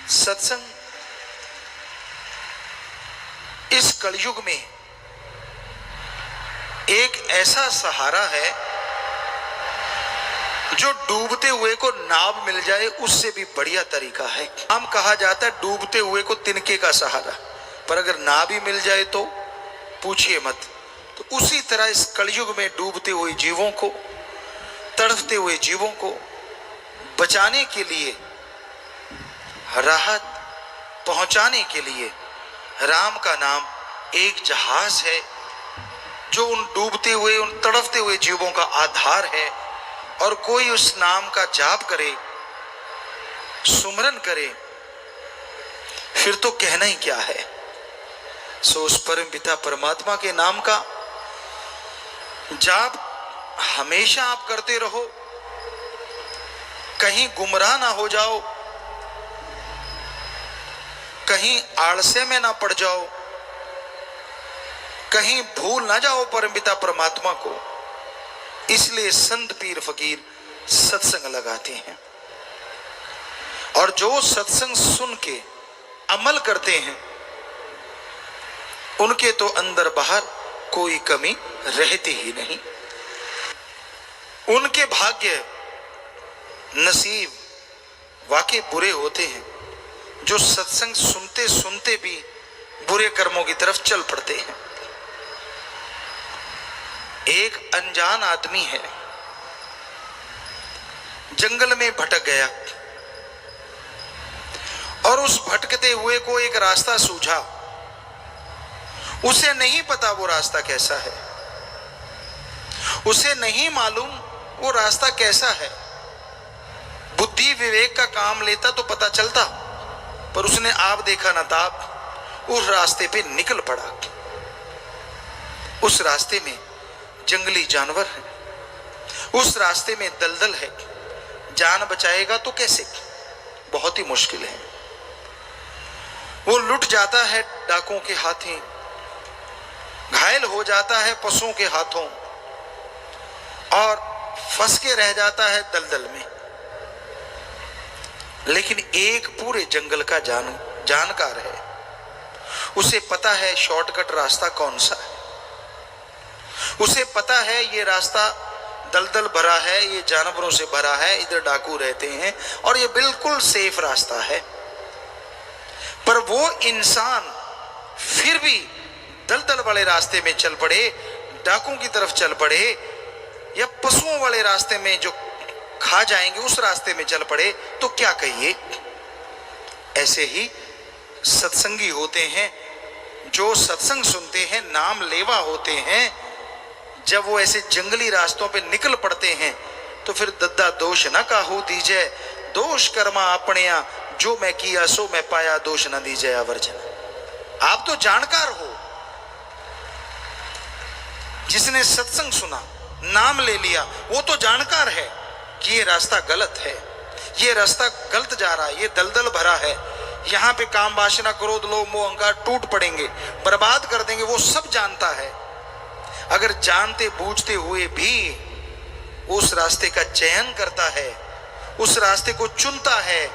सत्संग इस कलयुग में एक ऐसा सहारा है जो डूबते हुए को नाव मिल जाए उससे भी बढ़िया तरीका है। नाम कहा जाता है डूबते हुए को तिनके का सहारा, पर अगर नाव ही मिल जाए तो पूछिए मत। तो उसी तरह इस कलयुग में डूबते हुए जीवों को, तड़फते हुए जीवों को बचाने के लिए, राहत पहुंचाने के लिए राम का नाम एक जहाज है जो उन डूबते हुए, उन तड़फते हुए जीवों का आधार है। और कोई उस नाम का जाप करे, सुमरन करे, फिर तो कहना ही क्या है। सो उस परम पिता परमात्मा के नाम का जाप हमेशा आप करते रहो, कहीं गुमराह ना हो जाओ, कहीं आलस्य में ना पड़ जाओ, कहीं भूल ना जाओ परम पिता परमात्मा को। इसलिए संत पीर फकीर सत्संग लगाते हैं, और जो सत्संग सुन के अमल करते हैं उनके तो अंदर बाहर कोई कमी रहती ही नहीं। उनके भाग्य नसीब वाकई बुरे होते हैं जो सत्संग सुनते सुनते भी बुरे कर्मों की तरफ चल पड़ते हैं। एक अनजान आदमी है, जंगल में भटक गया और उस भटकते हुए को एक रास्ता सूझा। उसे नहीं पता वो रास्ता कैसा है, उसे नहीं मालूम वो रास्ता कैसा है। बुद्धि विवेक का काम लेता तो पता चलता, पर उसने आप देखा ना ताप उस रास्ते पे निकल पड़ा। उस रास्ते में जंगली जानवर है, उस रास्ते में दलदल है, जान बचाएगा तो कैसे? बहुत ही मुश्किल है। वो लुट जाता है डाकुओं के हाथों, घायल हो जाता है पशुओं के हाथों, और फंस के रह जाता है दलदल में। लेकिन एक पूरे जंगल का जानकार है, उसे पता है शॉर्टकट रास्ता कौन सा है। उसे पता है ये रास्ता दलदल भरा है, ये जानवरों से भरा है, इधर डाकू रहते हैं, और ये बिल्कुल सेफ रास्ता है। पर वो इंसान फिर भी दलदल वाले रास्ते में चल पड़े, डाकुओं की तरफ चल पड़े, या पशुओं वाले रास्ते में जो खा जाएंगे उस रास्ते में चल पड़े, तो क्या कहिए। ऐसे ही सत्संगी होते हैं जो सत्संग सुनते हैं, नाम लेवा होते हैं। जब वो ऐसे जंगली रास्तों पे निकल पड़ते हैं तो फिर दद्दा दोष न काहू दीजै, दोष कर्मा अपनिया, जो मैं किया सो मैं पाया, दोष न दीजै आवर्जन। आप तो जानकार हो, जिसने सत्संग सुना, नाम ले लिया, वो तो जानकार है कि ये रास्ता गलत है, ये रास्ता गलत जा रहा है, ये दलदल भरा है, यहाँ पे काम वासना क्रोध लोभ मोह अहंकार टूट पड़ेंगे, बर्बाद कर देंगे। वो सब जानता है। अगर जानते बूझते हुए भी उस रास्ते का चयन करता है, उस रास्ते को चुनता है,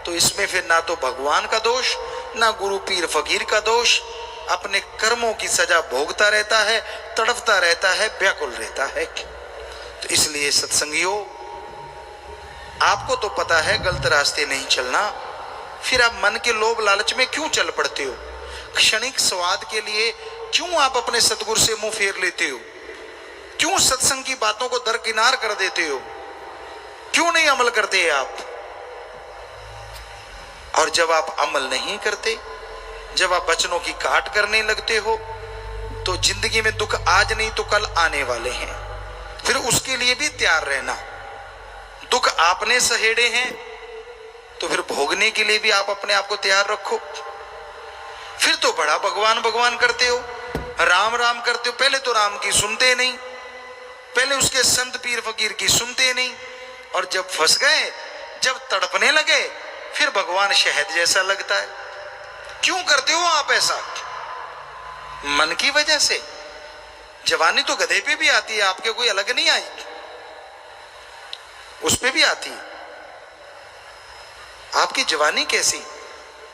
तो इसमें फिर ना तो भगवान का दोष, ना गुरु पीर फकीर का दोष, अपने कर्मों की सजा भोगता रहता है, तड़पता रहता है, व्याकुल रहता है। तो इसलिए सत्संगियों, आपको तो पता है गलत रास्ते नहीं चलना, फिर आप मन के लोभ लालच में क्यों चल पड़ते हो? क्षणिक स्वाद के लिए क्यों आप अपने सतगुरु से मुंह फेर लेते हो? क्यों सत्संग की बातों को दरकिनार कर देते हो? क्यों नहीं अमल करते आप? और जब आप अमल नहीं करते, जब आप वचनों की काट करने लगते हो, तो जिंदगी में दुख आज नहीं तो कल आने वाले हैं। फिर उसके लिए भी तैयार रहना। दुख आपने सहेड़े हैं तो फिर भोगने के लिए भी आप अपने आप को तैयार रखो। फिर तो बड़ा भगवान भगवान करते हो, राम राम करते हो। पहले तो राम की सुनते नहीं, पहले उसके संत पीर फकीर की सुनते नहीं, और जब फंस गए, जब तड़पने लगे, फिर भगवान शहद जैसा लगता है। क्यों करते हो आप ऐसा? मन की वजह से। जवानी तो गधे पे भी आती है, आपके कोई अलग नहीं आई, उस पे भी आती है। आपकी जवानी कैसी?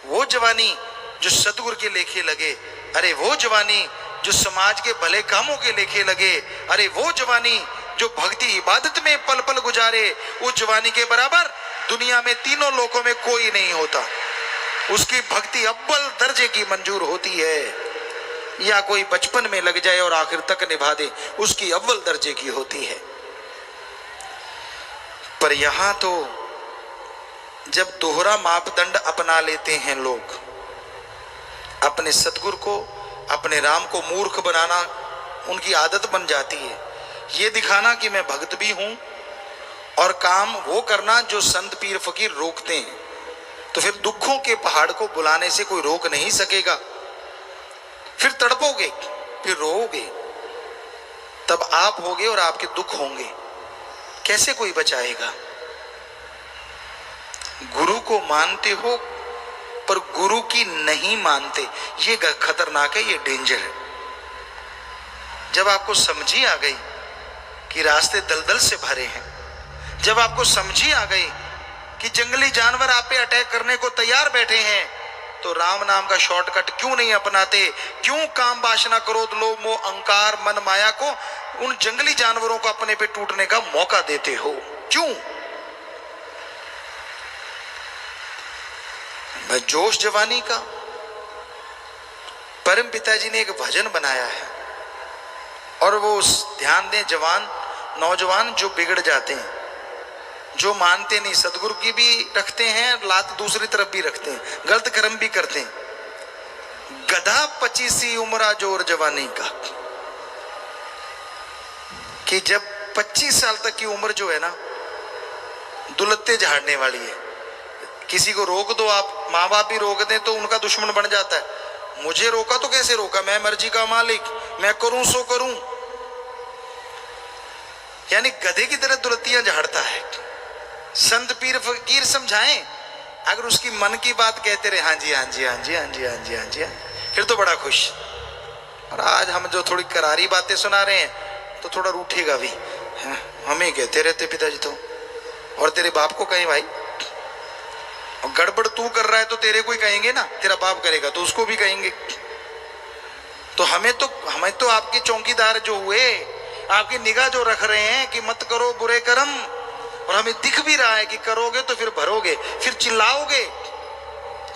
वो जवानी जो सतगुरु के लेखे लगे, अरे वो जवानी जो समाज के भले कामों के लेखे लगे, अरे वो जवानी जो भक्ति इबादत में पल पल गुजारे, उस जवानी के बराबर दुनिया में तीनों लोकों में कोई नहीं होता। उसकी भक्ति अव्वल दर्जे की मंजूर होती है। या कोई बचपन में लग जाए और आखिर तक निभा दे, उसकी अव्वल दर्जे की होती है। पर यहां तो जब दोहरा मापदंड अपना लेते हैं लोग, अपने सतगुरु को, अपने राम को मूर्ख बनाना उनकी आदत बन जाती है। ये दिखाना कि मैं भक्त भी हूं और काम वो करना जो संत पीर फकीर रोकते हैं। तो फिर दुखों के पहाड़ को बुलाने से कोई रोक नहीं सकेगा। फिर तड़पोगे, फिर रोओगे, तब आप होगे और आपके दुख होंगे, कैसे कोई बचाएगा। गुरु को मानते हो पर गुरु की नहीं मानते, ये खतरनाक है, ये डेंजर है। जब आपको समझी आ गई कि रास्ते दलदल से भरे हैं, जब आपको समझी आ गई कि जंगली जानवर आप पे अटैक करने को तैयार बैठे हैं, तो राम नाम का शॉर्टकट क्यों नहीं अपनाते? क्यों काम वासना क्रोध लोभ मोह अहंकार मन माया को, उन जंगली जानवरों को अपने पे टूटने का मौका देते हो? क्यों? जोश जवानी का। परम पिताजी ने एक भजन बनाया है और वो ध्यान दें, जवान नौजवान जो बिगड़ जाते हैं, जो मानते नहीं, सदगुरु की भी रखते हैं लात, दूसरी तरफ भी रखते हैं, गलत कर्म भी करते हैं। गधा 25 उम्र जोर जवानी का, कि जब 25 साल तक की उम्र जो है ना, दुलत्ते झाड़ने वाली है। किसी को रोक दो आप, माँ बाप भी रोक दें तो उनका दुश्मन बन जाता है। मुझे रोका तो कैसे रोका, मैं मर्जी का मालिक, मैं करूं सो करूं। यानी गधे की तरह दुलत्तियां झाड़ता है। संत पीर फकीर समझाएं, अगर उसकी मन की बात कहते रहे, हाँ जी हाँ जी हाँ जी हाँ जी हाँ जी हाँ जी, फिर तो बड़ा खुश। और आज हम जो थोड़ी करारी बातें सुना रहे हैं तो थोड़ा रूठेगा भी, हमें कहते रहते पिताजी तो, और तेरे बाप को कहें भाई, और गड़बड़ तू कर रहा है तो तेरे को ही कहेंगे ना, तेरा बाप करेगा तो उसको भी कहेंगे। तो हमें तो आपके चौकीदार जो हुए, आपकी निगाह जो रख रहे हैं कि मत करो बुरे कर्म, और हमें दिख भी रहा है कि करोगे तो फिर भरोगे, फिर चिल्लाओगे,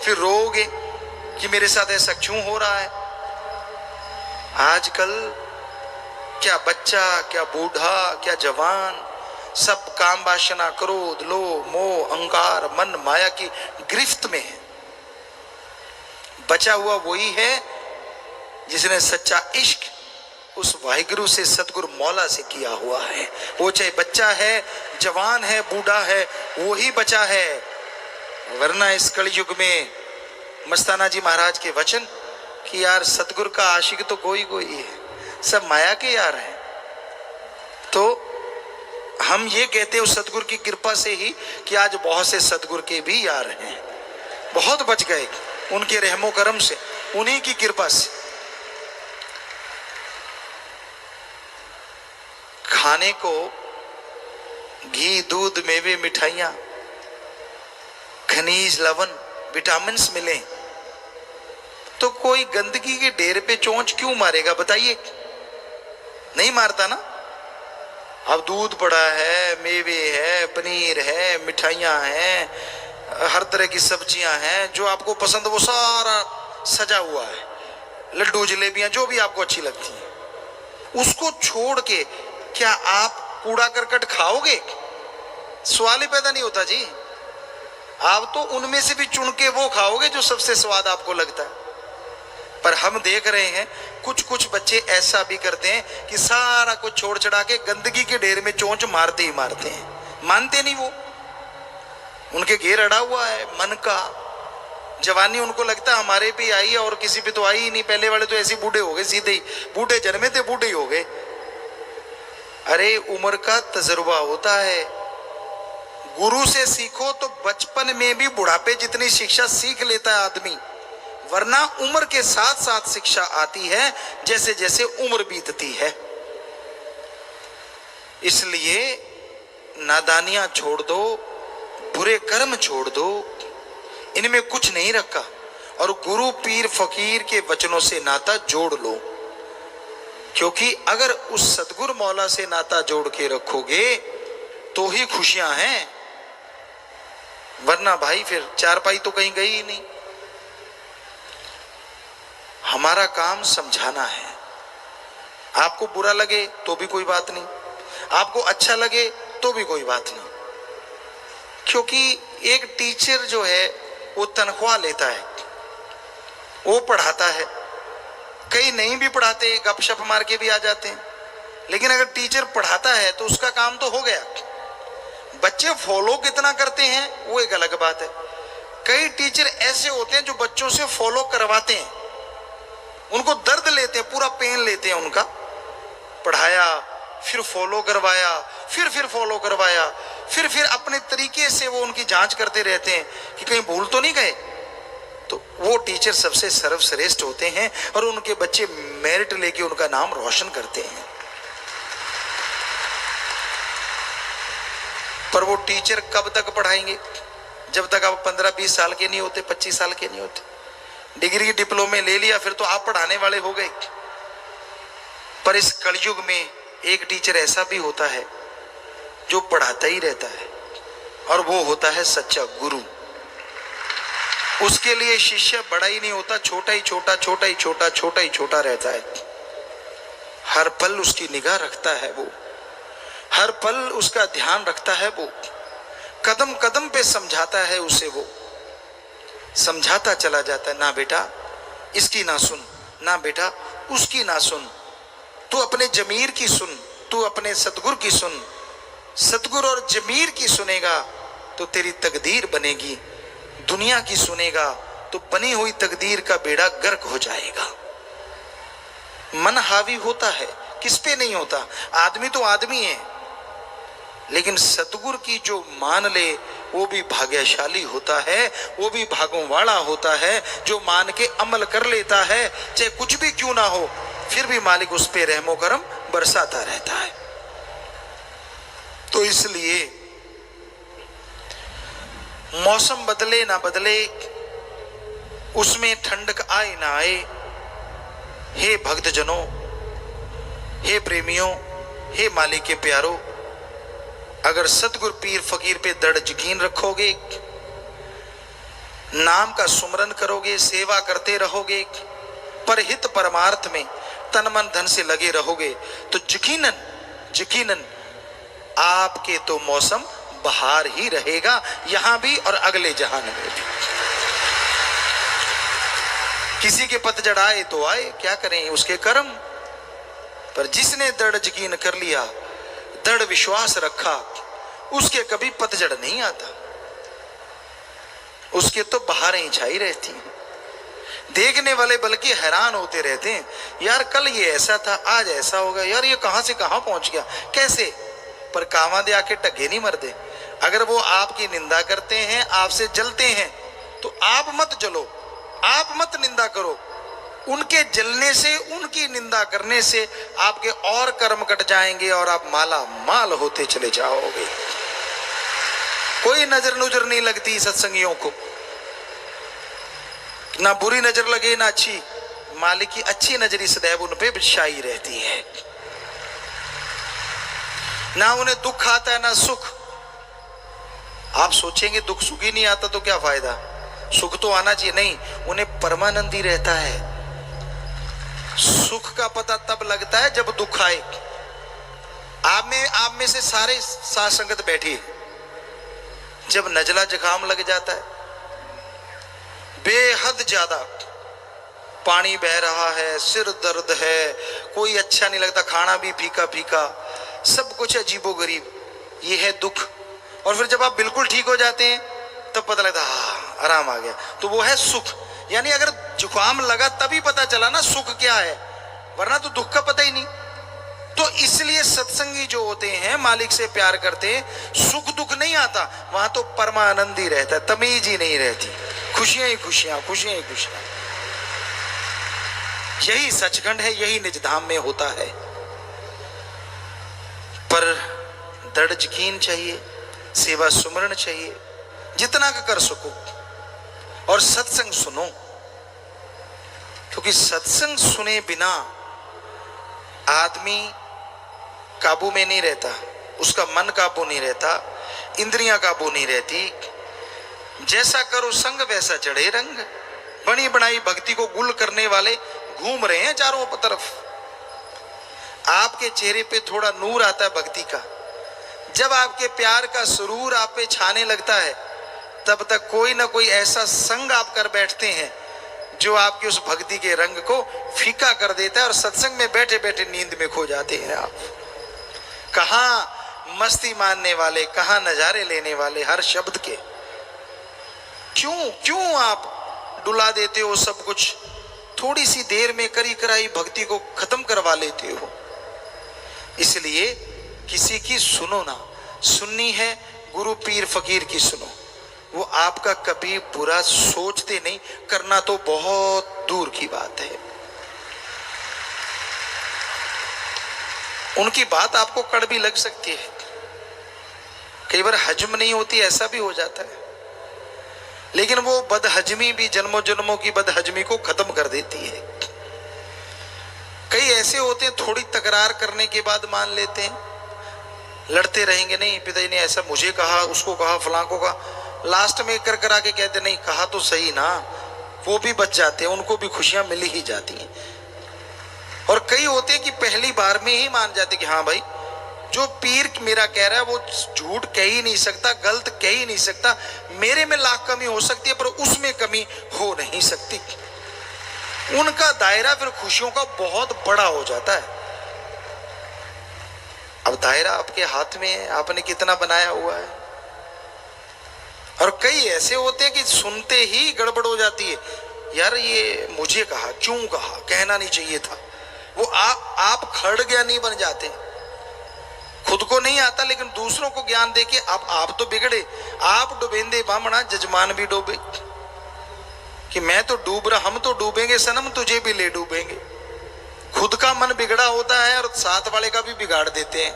फिर रोओगे कि मेरे साथ ऐसा क्यों हो रहा है। आजकल क्या बच्चा, क्या बूढ़ा, क्या जवान, सब काम वासना क्रोध लोभ मोह अहंकार मन माया की गिरफ्त में है। बचा हुआ वही है जिसने सच्चा इश्क उस वाहिगुरु से, सतगुरु मौला से किया हुआ है। वो चाहे बच्चा है, जवान है, बूढ़ा है, वो ही बचा है। वरना इस कलयुग में मस्ताना जी महाराज के वचन कि यार सतगुरु का आशिक तो कोई कोई है, सब माया के यार हैं। तो हम ये कहते हैं उस सतगुरु की कृपा से ही कि आज बहुत से सतगुरु के भी यार हैं, बहुत बच गए उनके रहमो करम से, उन्हीं की कृपा से। खाने को घी दूध मेवे मिठाइयां खनिज लवण विटामिन मिले तो कोई गंदगी के ढेर पे चोंच क्यों मारेगा बताइए? नहीं मारता ना। अब दूध पड़ा है, मेवे है, पनीर है, मिठाइयां हैं, हर तरह की सब्जियां हैं, जो आपको पसंद वो सारा सजा हुआ है, लड्डू जलेबियां जो भी आपको अच्छी लगती हैं, उसको छोड़ के क्या आप कूड़ा करकट खाओगे? सवाल ही पैदा नहीं होता जी। आप तो उनमें से भी चुन के वो खाओगे जो सबसे स्वाद आपको लगता है। पर हम देख रहे हैं कुछ कुछ बच्चे ऐसा भी करते हैं कि सारा कुछ छोड़ छड़ा के गंदगी के ढेर में चोंच मारते ही मारते हैं, मानते नहीं वो। उनके घेर अड़ा हुआ है मन का। जवानी उनको लगता है हमारे पे आई है और किसी पे तो आई ही नहीं, पहले वाले तो ऐसे बूढ़े हो गए, सीधे ही बूढ़े जन्मे थे बूढ़े ही हो गए। अरे उम्र का तजुर्बा होता है। गुरु से सीखो तो बचपन में भी बुढ़ापे जितनी शिक्षा सीख लेता है आदमी, वरना उम्र के साथ साथ शिक्षा आती है जैसे जैसे उम्र बीतती है। इसलिए नादानियां छोड़ दो, बुरे कर्म छोड़ दो, इनमें कुछ नहीं रखा। और गुरु पीर फकीर के वचनों से नाता जोड़ लो, क्योंकि अगर उस सतगुरु मौला से नाता जोड़ के रखोगे तो ही खुशियां हैं, वरना भाई फिर चारपाई तो कहीं गई ही नहीं। हमारा काम समझाना है। आपको बुरा लगे तो भी कोई बात नहीं, आपको अच्छा लगे तो भी कोई बात नहीं, क्योंकि एक टीचर जो है वो तनख्वाह लेता है, वो पढ़ाता है। कई नहीं भी पढ़ाते, गपशप मार के भी आ जाते हैं, लेकिन अगर टीचर पढ़ाता है तो उसका काम तो हो गया। बच्चे फॉलो कितना करते हैं वो एक अलग बात है। कई टीचर ऐसे होते हैं जो बच्चों से फॉलो करवाते हैं, उनको दर्द लेते हैं, पूरा पेन लेते हैं उनका। पढ़ाया, फिर फॉलो करवाया, फिर फॉलो करवाया, फिर अपने तरीके से वो उनकी जांच करते रहते हैं कि कहीं भूल तो नहीं गए। तो वो टीचर सबसे सर्वश्रेष्ठ होते हैं और उनके बच्चे मेरिट लेके उनका नाम रोशन करते हैं। पर वो टीचर कब तक पढ़ाएंगे? जब तक आप 15-20 साल के नहीं होते, 25 साल के नहीं होते। डिग्री डिप्लोमे ले लिया फिर तो आप पढ़ाने वाले हो गए। पर इस कलयुग में एक टीचर ऐसा भी होता है जो पढ़ाता ही रहता है, और वो होता है सच्चा गुरु। उसके लिए शिष्य बड़ा ही नहीं होता, छोटा ही छोटा, छोटा ही छोटा, छोटा ही छोटा रहता है। हर पल उसकी निगाह रखता है वो, हर पल उसका ध्यान रखता है वो, कदम कदम पे समझाता है उसे, वो समझाता चला जाता है। ना बेटा इसकी ना सुन, ना बेटा उसकी ना सुन, तू अपने जमीर की सुन, तू अपने सतगुरु की सुन। सतगुरु और जमीर की सुनेगा तो तेरी तकदीर बनेगी, दुनिया की सुनेगा तो बनी हुई तकदीर का बेड़ा गर्क हो जाएगा। मन हावी होता है, किस पे नहीं होता? आदमी तो आदमी है, लेकिन सतगुरु की जो मान ले वो भी भाग्यशाली होता है, वो भी भागों वाला होता है। जो मान के अमल कर लेता है, चाहे कुछ भी क्यों ना हो, फिर भी मालिक उस पे रहमो करम बरसाता रहता है। तो इसलिए मौसम बदले ना बदले, उसमें ठंडक आए ना आए, हे भक्तजनों, हे प्रेमियों, हे मालिक के प्यारों, अगर सतगुरु पीर फकीर पे दृढ़ यकीन रखोगे, नाम का सुमरन करोगे, सेवा करते रहोगे, परहित परमार्थ में तन मन धन से लगे रहोगे, तो यकीनन यकीनन आपके तो मौसम बहार ही रहेगा, यहां भी और अगले जहान में भी। किसी के पतझड़ आए तो आए, क्या करें, उसके कर्म। पर जिसने दृढ़ यकीन कर लिया, दृढ़ विश्वास रखा, उसके कभी पतझड़ नहीं आता, उसके तो बहारें ही छाई रहती हैं। देखने वाले बल्कि हैरान होते रहते हैं, यार कल ये ऐसा था, आज ऐसा हो गया, यार ये कहां से कहां पहुंच गया, कैसे? पर कामा दे आके टगे नहीं मरते। अगर वो आपकी निंदा करते हैं, आपसे जलते हैं, तो आप मत जलो, आप मत निंदा करो। उनके जलने से, उनकी निंदा करने से आपके और कर्म कट जाएंगे और आप माला माल होते चले जाओगे। कोई नजर नुजर नहीं लगती सत्संगियों को, ना बुरी नजर लगे ना अच्छी। मालिक की अच्छी नजरी सदैव उन पे छाई रहती है। ना उन्हें दुख आता है ना सुख। आप सोचेंगे दुख सुख ही नहीं आता तो क्या फायदा, सुख तो आना चाहिए। नहीं, उन्हें परमानंदी रहता है। सुख का पता तब लगता है जब दुख आए। आप में से सारे साथ संगत बैठी है, जब नजला जुकाम लग जाता है, बेहद ज्यादा पानी बह रहा है, सिर दर्द है, कोई अच्छा नहीं लगता, खाना भी फीका फीका, सब कुछ अजीबोगरीब, ये है दुख। और फिर जब आप बिल्कुल ठीक हो जाते हैं तब पता लगता है आराम आ गया, तो वो है सुख। यानी अगर जुकाम लगा तभी पता चला ना सुख क्या है, वरना तो दुख का पता ही नहीं। तो इसलिए सत्संगी जो होते हैं, मालिक से प्यार करते हैं, सुख दुख नहीं आता, वहां तो परमानंद ही रहता है, तमीज ही नहीं रहती, खुशियां ही खुशियां, खुशियां ही खुशियां। यही सचखंड है, यही निज धाम में होता है। पर दृढ़ यकीन चाहिए, सेवा सुमरण चाहिए, जितना का कर सको, और सत्संग सुनो। क्योंकि सत्संग सुने बिना आदमी काबू में नहीं रहता, उसका मन काबू नहीं रहता, इंद्रियां काबू नहीं रहती। जैसा करो संग वैसा चढ़े रंग। बनी बनाई भक्ति को गुल करने वाले घूम रहे हैं चारों तरफ। आपके चेहरे पे थोड़ा नूर आता है भक्ति का। जब आपके प्यार का सुरूर आप पे छाने लगता है, तब तक कोई ना कोई ऐसा संग आप कर बैठते हैं जो आपकी उस भक्ति के रंग को फीका कर देता है और सत्संग में बैठे बैठे नींद में खो जाते हैं आप। कहां मस्ती मानने वाले, कहां नजारे लेने वाले हर शब्द के। क्यों आप डुला देते हो सब कुछ, थोड़ी सी देर में करी कराई भक्ति को खत्म करवा लेते हो। इसलिए किसी की सुनो ना, सुननी है गुरु पीर फकीर की सुनो। वो आपका कभी बुरा सोचते नहीं, करना तो बहुत दूर की बात है। उनकी बात आपको कड़वी लग सकती है, कई बार हजम नहीं होती, ऐसा भी हो जाता है, लेकिन वो बदहजमी भी जन्मों जन्मों की बदहजमी को खत्म कर देती है। कई ऐसे होते हैं थोड़ी तकरार करने के बाद मान लेते हैं, लड़ते रहेंगे, नहीं पिताजी ने ऐसा मुझे कहा, उसको कहा, फलां को कहा, लास्ट में कर करा के कहते नहीं कहा तो सही ना, वो भी बच जाते हैं, उनको भी खुशियां मिली ही जाती हैं। और कई होते हैं कि पहली बार में ही मान जाते कि हाँ भाई जो पीर मेरा कह रहा है वो झूठ कह ही नहीं सकता, गलत कह ही नहीं सकता, मेरे में लाख कमी हो सकती है पर उसमें कमी हो नहीं सकती। उनका दायरा फिर खुशियों का बहुत बड़ा हो जाता है। अब दायरा आपके हाथ में है, आपने कितना बनाया हुआ है। और कई ऐसे होते हैं कि सुनते ही गड़बड़ हो जाती है, यार ये मुझे कहा, क्यों कहा, कहना नहीं चाहिए था। वो आप खड़ ज्ञानी बन जाते हैं। खुद को नहीं आता लेकिन दूसरों को ज्ञान देके आप तो बिगड़े, आप डुबेंदे बामणा जजमान भी डूबे, कि मैं तो डूब रहा, हम तो डूबेंगे सनम, तुझे भी ले डूबेंगे। खुद का मन बिगड़ा होता है और साथ वाले का भी बिगाड़ देते हैं।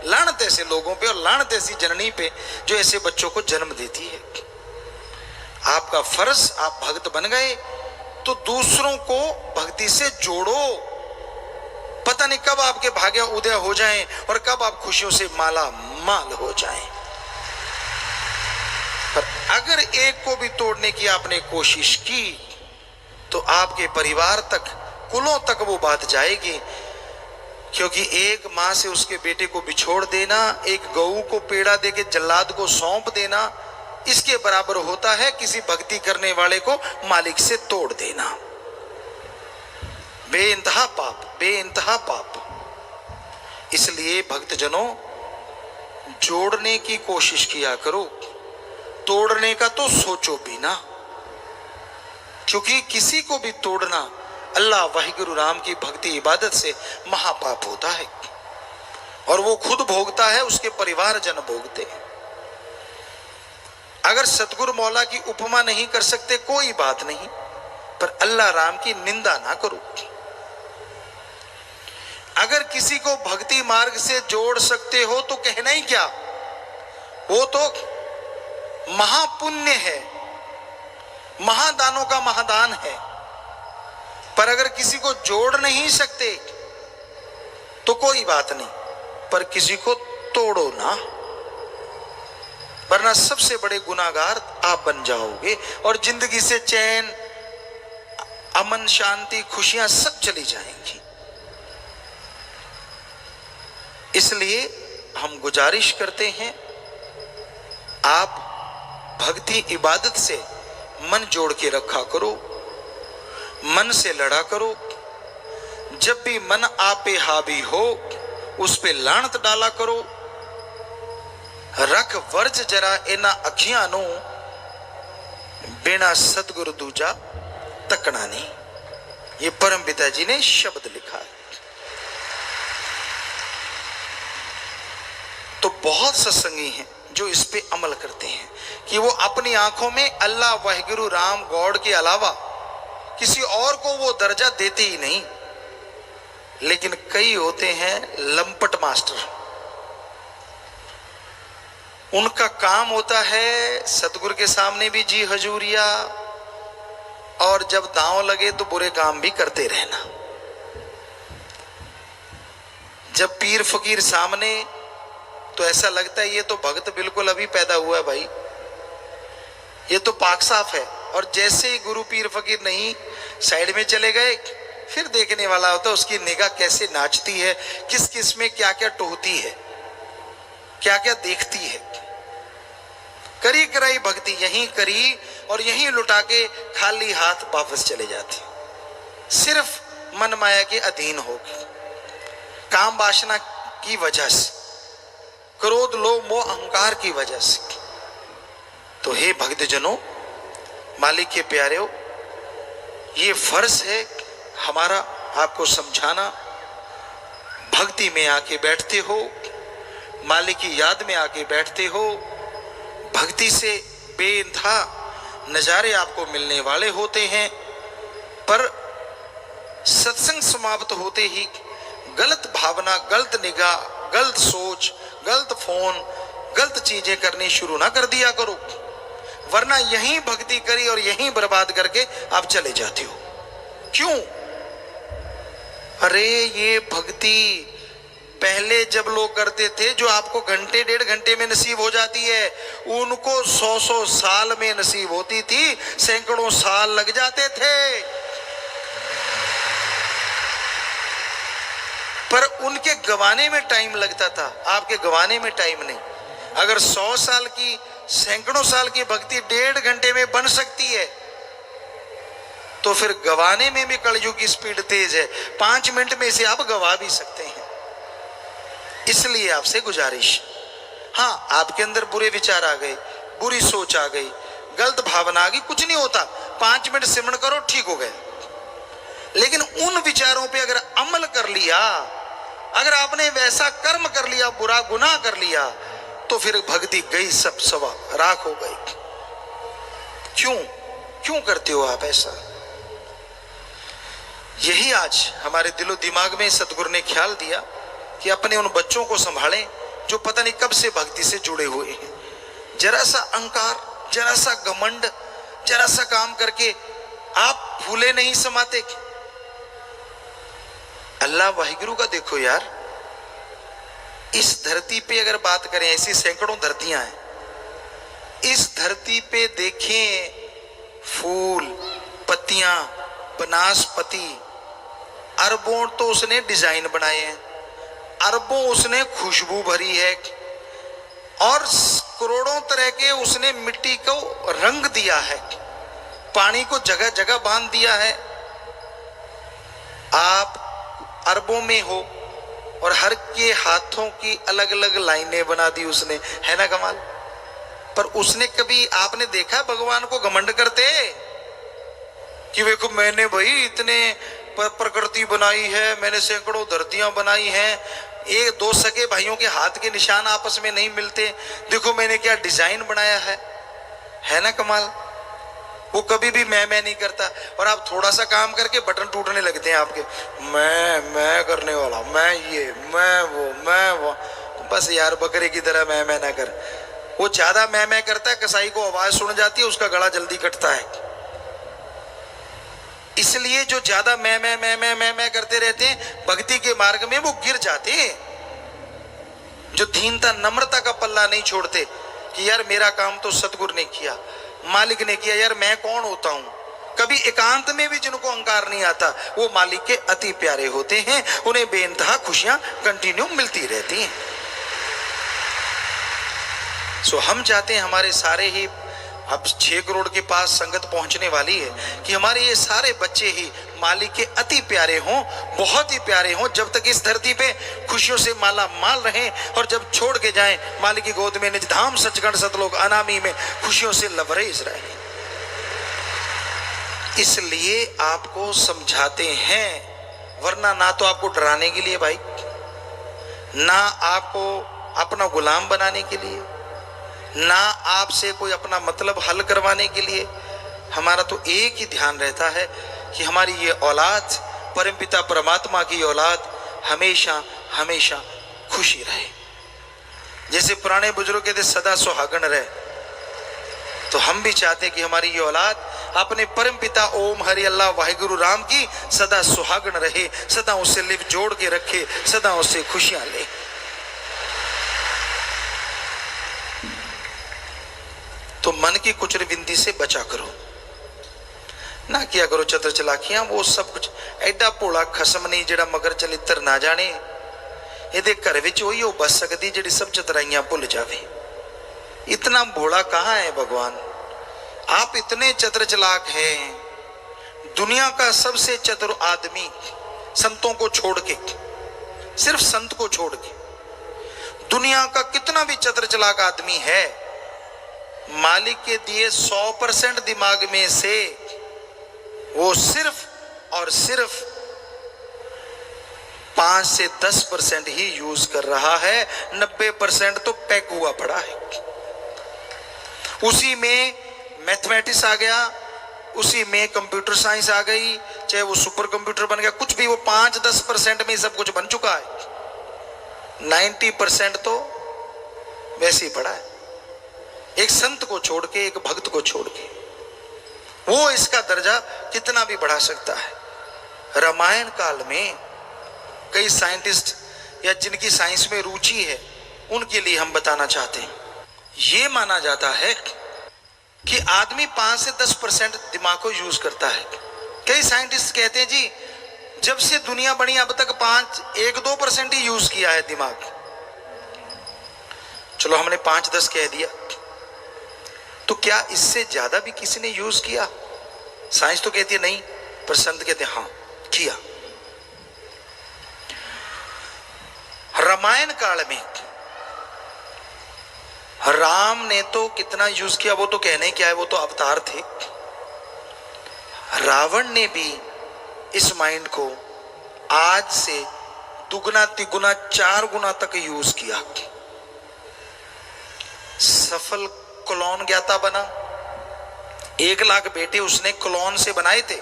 लानत ऐसे लोगों पे और लानत ऐसी जननी पे जो ऐसे बच्चों को जन्म देती है। आपका फर्ज, आप भक्त बन गए तो दूसरों को भक्ति से जोड़ो। पता नहीं कब आपके भाग्य उदय हो जाएं और कब आप खुशियों से माला माल हो जाएं। पर अगर एक को भी तोड़ने की आपने कोशिश की तो आपके परिवार तक, कुलों तक वो बात जाएगी। क्योंकि एक मां से उसके बेटे को बिछोड़ देना, एक गऊ को पेड़ा देके जल्लाद को सौंप देना, इसके बराबर होता है किसी भक्ति करने वाले को मालिक से तोड़ देना। बेइंतहा पाप, बेइंतहा पाप। इसलिए भक्तजनों जोड़ने की कोशिश किया करो, तोड़ने का तो सोचो भी ना। क्योंकि किसी को भी तोड़ना अल्लाह वाहिगुरु राम की भक्ति इबादत से महापाप होता है और वो खुद भोगता है, उसके परिवार जन भोगते हैं। अगर सतगुरु मौला की उपमा नहीं कर सकते कोई बात नहीं, पर अल्लाह राम की निंदा ना करो। अगर किसी को भक्ति मार्ग से जोड़ सकते हो तो कहना ही क्या, वो तो महापुण्य है, महादानों का महादान है। पर अगर किसी को जोड़ नहीं सकते तो कोई बात नहीं, पर किसी को तोड़ो ना, वरना सबसे बड़े गुनाहगार आप बन जाओगे और जिंदगी से चैन, अमन, शांति, खुशियां सब चली जाएंगी। इसलिए हम गुजारिश करते हैं, आप भक्ति इबादत से मन जोड़ के रखा करो, मन से लड़ा करो। जब भी मन आप पे हावी हो उस पे लानत डाला करो। रख वर्ज जरा इना अखियां नू, बिना सतगुरु दूजा तकना नहीं। ये परम पिता जी ने शब्द लिखा है। तो बहुत सत्संगी हैं जो इस पे अमल करते हैं कि वो अपनी आंखों में अल्लाह वाहिगुरु राम गॉड के अलावा किसी और को वो दर्जा देते ही नहीं। लेकिन कई होते हैं लंपट मास्टर, उनका काम होता है सतगुरु के सामने भी जी हजूरिया, और जब दांव लगे तो बुरे काम भी करते रहना। जब पीर फकीर सामने तो ऐसा लगता है ये तो भक्त बिल्कुल अभी पैदा हुआ है भाई, ये तो पाक साफ है। और जैसे ही गुरु पीर फकीर नहीं साइड में चले गए, फिर देखने वाला होता है उसकी निगाह कैसे नाचती है, किस किस में क्या क्या टोहती है, क्या क्या देखती है। करी कराई भक्ति यहीं करी और यहीं लुटा के खाली हाथ वापस चले जाते, सिर्फ मन माया के अधीन होगी, काम वासना की वजह से, क्रोध लोभ मोह अहंकार की वजह से। तो हे भक्तजनों, मालिक के प्यारे, ये फर्ज है हमारा आपको समझाना। भक्ति में आके बैठते हो, मालिक की याद में आके बैठते हो, भक्ति से बेइंतहा नजारे आपको मिलने वाले होते हैं। पर सत्संग समाप्त होते ही गलत भावना, गलत निगाह, गलत सोच, गलत फोन, गलत चीजें करनी शुरू ना कर दिया करो, वरना यहीं भक्ति करी और यहीं बर्बाद करके आप चले जाते हो। क्यों? अरे ये भक्ति पहले जब लोग करते थे, जो आपको घंटे डेढ़ घंटे में नसीब हो जाती है, उनको 100 साल में नसीब होती थी, सैकड़ों साल लग जाते थे। पर उनके गवाने में टाइम लगता था, आपके गवाने में टाइम नहीं। अगर 100 साल की, सैकड़ों साल की भक्ति डेढ़ घंटे में बन सकती है, तो फिर गवाने में भी कलयुग की स्पीड तेज है। 5 मिनट में इसे आप गवा भी सकते हैं। इसलिए आपसे गुजारिश, हाँ आपके अंदर बुरे विचार आ गए, बुरी सोच आ गई, गलत भावना आ गई, कुछ नहीं होता, 5 मिनट सिमरण करो, ठीक हो गए। लेकिन उन विचारों पे अगर अमल कर लिया, अगर आपने वैसा कर्म कर लिया, बुरा गुनाह कर लिया, तो फिर भक्ति गई सब सवा राख हो गई। क्यों करते हो आप ऐसा? यही आज हमारे दिलो दिमाग में सतगुरु ने ख्याल दिया कि अपने उन बच्चों को संभालें जो पता नहीं कब से भक्ति से जुड़े हुए हैं। जरा सा अहंकार, जरा सा घमंड, जरा सा काम करके आप फूले नहीं समाते। अल्लाह वाहिगुरु का देखो यार, इस धरती पे अगर बात करें, ऐसी सैकड़ों धरतियां हैं, इस धरती पे देखें फूल, पत्तियां, वनस्पति, अरबों तो उसने डिजाइन बनाए हैं, अरबों उसने खुशबू भरी है, और करोड़ों तरह के उसने मिट्टी को रंग दिया है, पानी को जगह जगह बांध दिया है। आप अरबों में हो और हर के हाथों की अलग अलग लाइनें बना दी उसने, है ना कमाल? पर उसने कभी आपने देखा भगवान को घमंड करते कि देखो मैंने भाई इतने प्रकृति बनाई है, मैंने सैकड़ों धरतियां बनाई हैं, एक दो सगे भाइयों के हाथ के निशान आपस में नहीं मिलते, देखो मैंने क्या डिजाइन बनाया है ना कमाल? वो कभी भी मैं नहीं करता। और आप थोड़ा सा काम करके बटन टूटने लगते हैं आपके, मैं करने वाला, मैं ये, मैं वो। बस यार बकरे की तरह मैं ना कर। वो ज्यादा मैं करता है, कसाई को आवाज सुन जाती है, उसका गला जल्दी कटता है। इसलिए जो ज्यादा मैं करते रहते हैं, भक्ति के मार्ग में वो गिर जाते हैं। जो दीनता नम्रता का पल्ला नहीं छोड़ते कि यार मेरा काम तो सतगुरु ने किया, मालिक ने किया, यार मैं कौन होता हूं। कभी एकांत में भी जिनको अहंकार नहीं आता, वो मालिक के अति प्यारे होते हैं, उन्हें बेइंतहा खुशियां कंटिन्यू मिलती रहती हैं। सो हम चाहते हैं हमारे सारे ही, अब 6 करोड़ के पास संगत पहुंचने वाली है, कि हमारे ये सारे बच्चे ही मालिक के अति प्यारे हों, बहुत ही प्यारे हों, जब तक इस धरती पे खुशियों से माला माल रहें, और जब छोड़ के जाएं मालिक की गोद में निज धाम सचखंड सतलोक अनामी में खुशियों से लबरेज रहें। इसलिए आपको समझाते हैं, वरना ना तो आपको डराने के लिए भाई, ना आपको अपना गुलाम बनाने के लिए, ना आपसे कोई अपना मतलब हल करवाने के लिए। हमारा तो एक ही ध्यान रहता है कि हमारी ये औलाद, परमपिता परमात्मा की औलाद, हमेशा हमेशा खुशी रहे। जैसे पुराने बुजुर्ग कहते सदा सुहागन रहे, तो हम भी चाहते हैं कि हमारी ये औलाद अपने परम पिता ओम हरि अल्लाह वाहिगुरु राम की सदा सुहागन रहे, सदा उससे लिप जोड़ के रखे, सदा उससे खुशियां ले। तो मन की कुचर बिंदी से बचा करो, ना किया करो चतर चलाकियां। वो सब कुछ एडा भोला खसम नहीं जेड़ा मगर चलित्र ना जाने। ये घर विच वही हो बस सकती जेड़ी सब चतराइयां भुल जावे। इतना भोला कहाँ है भगवान? आप इतने चतर चलाक हैं। दुनिया का सबसे चतुर आदमी संतों को छोड़ के, सिर्फ संत को छोड़ के, दुनिया का कितना भी चतर चलाक आदमी है, मालिक के दिए 100% दिमाग में से वो सिर्फ और सिर्फ 5 से 10% ही यूज कर रहा है। 90% तो पैक हुआ पड़ा है। उसी में मैथमेटिक्स आ गया, उसी में कंप्यूटर साइंस आ गई, चाहे वो सुपर कंप्यूटर बन गया, कुछ भी, वो 5-10% में सब कुछ बन चुका है। 90% तो वैसे ही पड़ा है। एक संत को छोड़ के, एक भक्त को छोड़ के, वो इसका दर्जा कितना भी बढ़ा सकता है। रामायण काल में कई साइंटिस्ट या जिनकी साइंस में रुचि है उनके लिए हम बताना चाहते हैं। ये माना जाता है कि आदमी 5 से 10% दिमाग को यूज करता है। कई साइंटिस्ट कहते हैं जी जब से दुनिया बनी अब तक 1-2% ही यूज किया है दिमाग। चलो हमने 5-10 कह दिया, तो क्या इससे ज्यादा भी किसी ने यूज किया? साइंस तो कहती है नहीं, पर संत कहते हैं हाँ किया। रामायण काल में राम ने तो कितना यूज किया वो तो कहने क्या है, वो तो अवतार थे। रावण ने भी इस माइंड को आज से दुगना तिगुना 4 गुना तक यूज किया। सफल क्लोन ज्ञाता बना। 1 लाख बेटे उसने क्लोन से बनाए थे।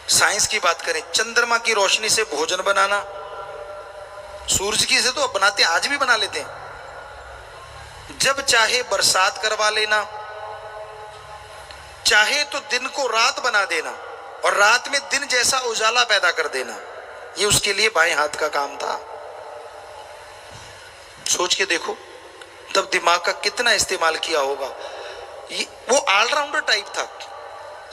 साइंस की बात करें, चंद्रमा की रोशनी से भोजन बनाना, सूरज की से तो बनाते, आज भी बना लेते हैं। जब चाहे बरसात करवा लेना, चाहे तो दिन को रात बना देना और रात में दिन जैसा उजाला पैदा कर देना, ये उसके लिए बाएं हाथ का काम था। सोच के देखो तब दिमाग का कितना इस्तेमाल किया होगा। वो ऑलराउंडर टाइप था।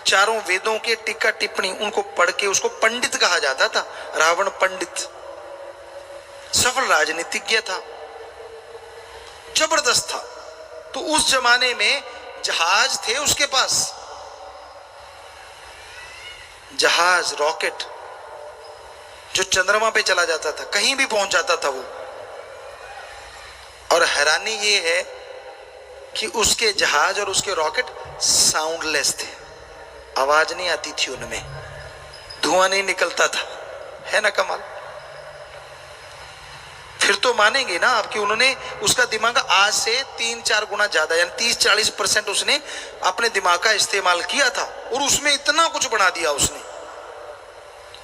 चारों वेदों के टीका टिप्पणी उनको पढ़ के उसको पंडित कहा जाता था। रावण पंडित, सफल राजनीतिज्ञ था, जबरदस्त था। तो उस जमाने में जहाज थे उसके पास, जहाज, रॉकेट जो चंद्रमा पे चला जाता था, कहीं भी पहुंच जाता था वो। और हैरानी ये है कि उसके जहाज और उसके रॉकेट साउंडलेस थे, आवाज नहीं आती थी उनमें, धुआं नहीं निकलता था। है ना कमाल? फिर तो मानेंगे ना आप कि उन्होंने उसका दिमाग आज से 3-4 गुना ज्यादा, यानी 30-40% उसने अपने दिमाग का इस्तेमाल किया था और उसमें इतना कुछ बना दिया उसने।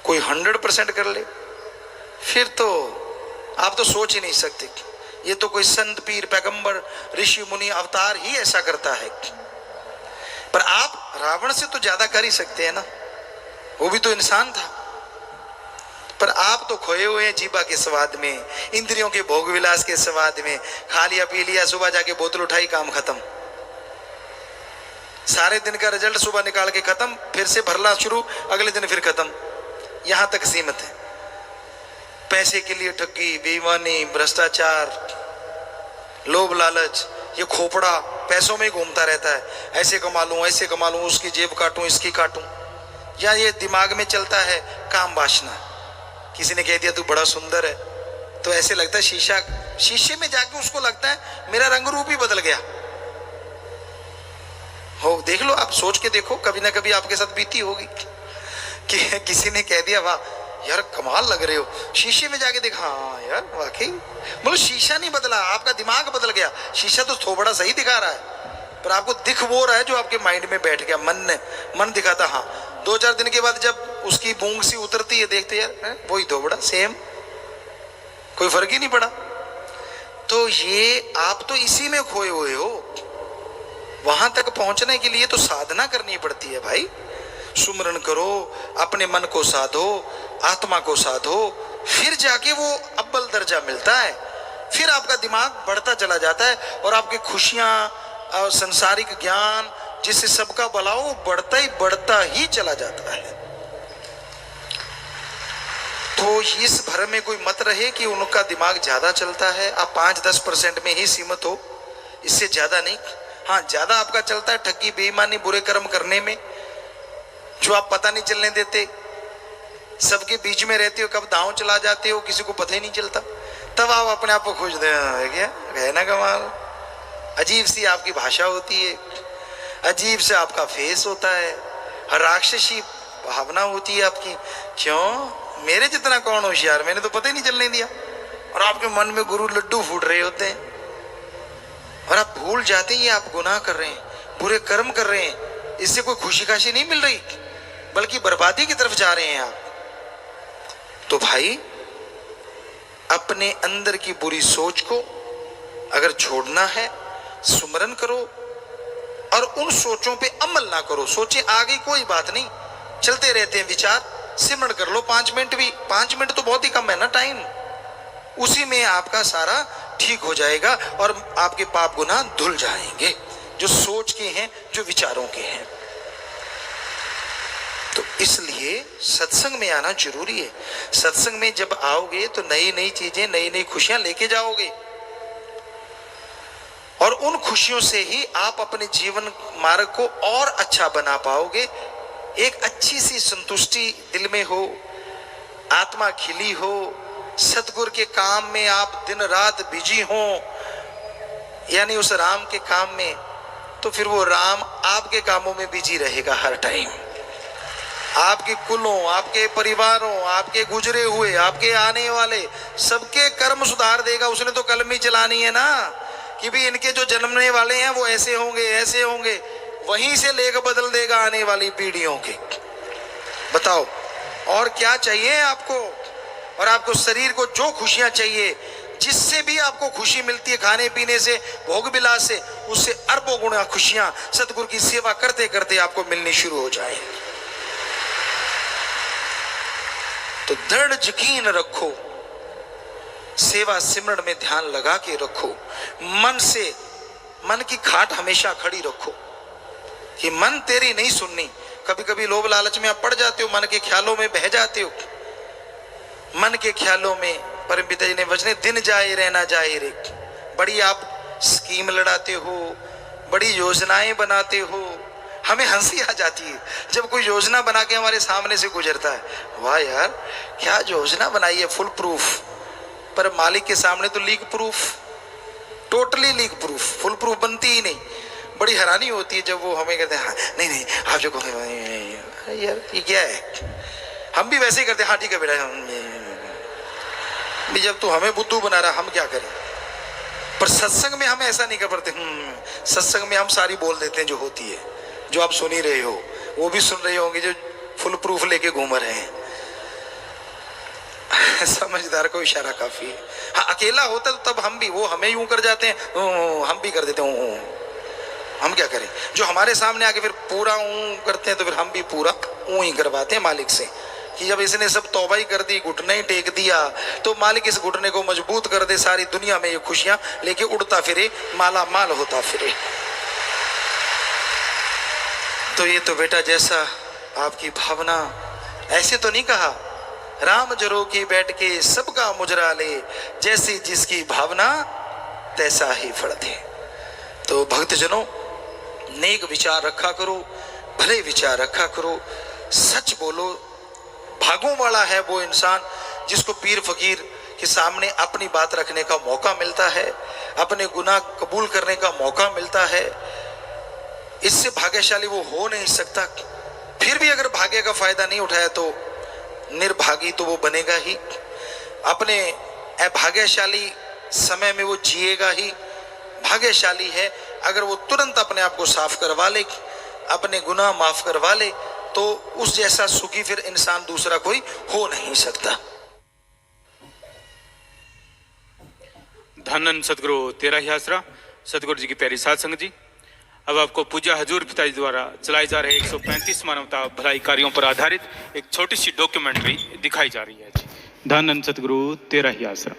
कोई 100% कर ले फिर तो आप तो सोच ही नहीं सकते। ये तो कोई संत पीर पैगंबर ऋषि मुनि अवतार ही ऐसा करता है। पर आप रावण से तो ज्यादा कर ही सकते हैं ना, वो भी तो इंसान था। पर आप तो खोए हुए हैं जीवा के स्वाद में, इंद्रियों के भोग विलास के स्वाद में। खा लिया पी लिया, सुबह जाके बोतल उठाई, काम खत्म। सारे दिन का रिजल्ट सुबह निकाल के खत्म, फिर से भरना शुरू, अगले दिन फिर खत्म। यहां तक सीमित है। पैसे के लिए ठगी, बेईमानी, भ्रष्टाचार, लोभ लालच, ये खोपड़ा पैसों में घूमता रहता है। ऐसे कमा लूं, ऐसे कमा लूं, उसकी जेब काटूं, इसकी काटूं। या ये दिमाग में चलता है काम वासना। किसी ने कह दिया तू बड़ा सुंदर है, तो ऐसे लगता है शीशे में जाके उसको लगता है मेरा रंग रूप ही बदल गया हो। देख लो, आप सोच के देखो, कभी ना कभी आपके साथ बीती होगी कि किसी ने कह दिया वाह यार कमाल लग रहे हो, शीशे में जाके देखा, हाँ यार वाकई। मतलब शीशा नहीं बदला, आपका दिमाग बदल गया। शीशा तो थोड़ा सही दिखा रहा है, पर आपको दिख वो रहा है जो आपके माइंड में बैठ गया। मन दिखाता हाँ। 2-4 दिन के बाद जब उसकी बूंग सी उतरती है, देखते यार वही धोबड़ा सेम, कोई फर्क ही नहीं पड़ा। तो ये आप तो इसी में खोए हुए हो। वहां तक पहुंचने के लिए तो साधना करनी पड़ती है भाई। सुमरन करो, अपने मन को साधो, आत्मा को साधो, फिर जाके वो अव्वल दर्जा मिलता है। फिर आपका दिमाग बढ़ता चला जाता है और आपकी खुशियां और संसारिक ज्ञान जिससे सबका भला हो बढ़ता ही चला जाता है। तो इस भ्रम में कोई मत रहे कि उनका दिमाग ज्यादा चलता है। आप 5-10% में ही सीमित हो, इससे ज्यादा नहीं। हाँ, ज्यादा आपका चलता है ठगी, बेईमानी, बुरे कर्म करने में, जो आप पता नहीं चलने देते। सबके बीच में रहते हो, कब दांव चला जाते हो किसी को पता ही नहीं चलता। तब आप अपने आप को खोज दे, क्या है ना कमाल। अजीब सी आपकी भाषा होती है, अजीब से आपका फेस होता है, राक्षसी भावना होती है आपकी। क्यों? मेरे जितना कौन होशियार, मैंने तो पता ही नहीं चलने दिया। और आपके मन में गुरु लड्डू फूट रहे होते हैं और आप भूल जाते हैं आप गुनाह कर रहे हैं, बुरे कर्म कर रहे हैं। इससे कोई खुशी खाशी नहीं मिल रही, बल्कि बर्बादी की तरफ जा रहे हैं आप। तो भाई, अपने अंदर की बुरी सोच को अगर छोड़ना है, सुमरन करो और उन सोचों पे अमल ना करो। सोचे आगे कोई बात नहीं, चलते रहते हैं विचार, सिमरन कर लो 5 मिनट भी। 5 मिनट तो बहुत ही कम है ना टाइम, उसी में आपका सारा ठीक हो जाएगा और आपके पाप गुनाह धुल जाएंगे, जो सोच के हैं, जो विचारों के हैं। तो इसलिए सत्संग में आना जरूरी है। सत्संग में जब आओगे तो नई नई चीजें, नई नई खुशियां लेके जाओगे और उन खुशियों से ही आप अपने जीवन मार्ग को और अच्छा बना पाओगे। एक अच्छी सी संतुष्टि दिल में हो, आत्मा खिली हो, सतगुरु के काम में आप दिन रात बिजी हो, यानी उस राम के काम में, तो फिर वो राम आपके कामों में बिजी रहेगा हर टाइम। आपके कुलों, आपके परिवारों, आपके गुजरे हुए, आपके आने वाले सबके कर्म सुधार देगा। उसने तो कलम ही चलानी है ना कि भी इनके जो जन्मने वाले हैं वो ऐसे होंगे, ऐसे होंगे। वहीं से लेकर बदल देगा आने वाली पीढ़ियों के। बताओ और क्या चाहिए आपको? और आपको शरीर को जो खुशियां चाहिए, जिससे भी आपको खुशी मिलती है खाने पीने से, भोग विलास से, उससे अरबों गुना खुशियां सतगुरु की सेवा करते करते आपको मिलनी शुरू हो जाए। तो दृढ़ यकीन रखो, सेवा सिमरन में ध्यान लगा के रखो, मन की खाट हमेशा खड़ी रखो कि मन तेरी नहीं सुननी। कभी कभी लोभ लालच में आप पड़ जाते हो, मन के ख्यालों में बह जाते हो। मन के ख्यालों में परम पिता जी ने वचने, दिन जाए रहना जाए रे। बड़ी आप स्कीम लड़ाते हो, बड़ी योजनाएं बनाते हो। हमें हंसी आ जाती है जब कोई योजना बना के हमारे सामने से गुजरता है। वाह यार, क्या योजना बनाई है, फुल प्रूफ। पर मालिक के सामने तो leak proof, totally leak proof, full proof बनती ही नहीं। बड़ी हैरानी होती है जब वो हमें कहते हैं हाँ, नहीं नहीं आप जो कहो यार ये क्या है। हम भी वैसे ही करते हैं, हाँ ठीक है बेटा, जब तू हमें बुद्धू बना रहा हम क्या करें। पर सत्संग में हम ऐसा नहीं कर पाते। सत्संग में हम सारी बोल देते हैं जो होती है, जो आप सुन ही रहे हो, वो भी सुन रहे होंगे जो फुल प्रूफ लेके घूम रहे हैं। समझदार को इशारा काफी है। हाँ, अकेला होता तो तब हम भी, वो हमें यूं कर जाते हैं, हम भी कर देते हैं। हम क्या करें? जो हमारे सामने आके फिर पूरा ऊं करते हैं तो फिर हम भी पूरा ऊं ही करवाते हैं मालिक से कि जब इसने सब तौबा ही कर दी, घुटने ही टेक दिया, तो मालिक इस घुटने को मजबूत कर दे, सारी दुनिया में ये खुशियां लेके उड़ता फिरे, माला माल होता फिरे। तो ये तो बेटा जैसा आपकी भावना, ऐसे तो नहीं कहा राम जरो की बैठ के सबका मुजरा ले, जैसी जिसकी भावना तैसा ही फल दे। तो भक्तजनों, नेक विचार रखा करो, भले विचार रखा करो, सच बोलो। भागों वाला है वो इंसान जिसको पीर फकीर के सामने अपनी बात रखने का मौका मिलता है, अपने गुनाह कबूल करने का मौका मिलता है। इससे भाग्यशाली वो हो नहीं सकता। फिर भी अगर भाग्य का फायदा नहीं उठाया तो निर्भागी तो वो बनेगा ही। अपने अभाग्यशाली समय में वो जिएगा ही। भाग्यशाली है अगर वो तुरंत अपने आप को साफ करवा ले, अपने गुनाह माफ करवा ले, तो उस जैसा सुखी फिर इंसान दूसरा कोई हो नहीं सकता। धन्न सतगुरु तेरा ही आसरा। सतगुरु जी की प्यारी साध संगत जी, अब आपको पूज्य हजूर पिताजी द्वारा चलाए जा रहे 135 मानवता भलाई कार्यों पर आधारित एक छोटी सी डॉक्यूमेंट्री दिखाई जा रही है जी। धन सतगुरु तेरा ही आसरा।